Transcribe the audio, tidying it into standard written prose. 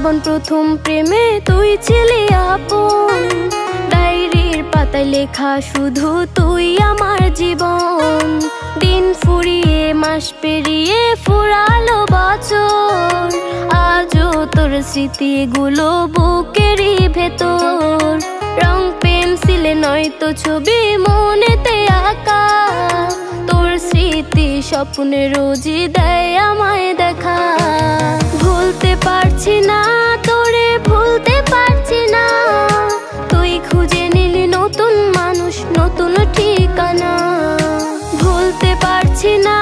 জীবন প্রথম প্রেমে তুই ছিলি আপন। ডায়েরির পাতায় লেখা শুধু তুই আমার জীবন। দিন ফুরিয়ে মাস পেরিয়ে ফুরালো বছর, আজও তোর স্মৃতিগুলো বুকেরই ভেতর। রং পেন্সিলে নয়তো ছবি মনেতে আঁকা, তোর স্মৃতি স্বপ্নে রোজই দেয় আমায় দেখা। ভুলতে পারছি না তোরে, ভুলতে পারছি না, তুই খুঁজে নিলি নতুন মানুষ, নতুন ঠিকানা। ভুলতে পারছি না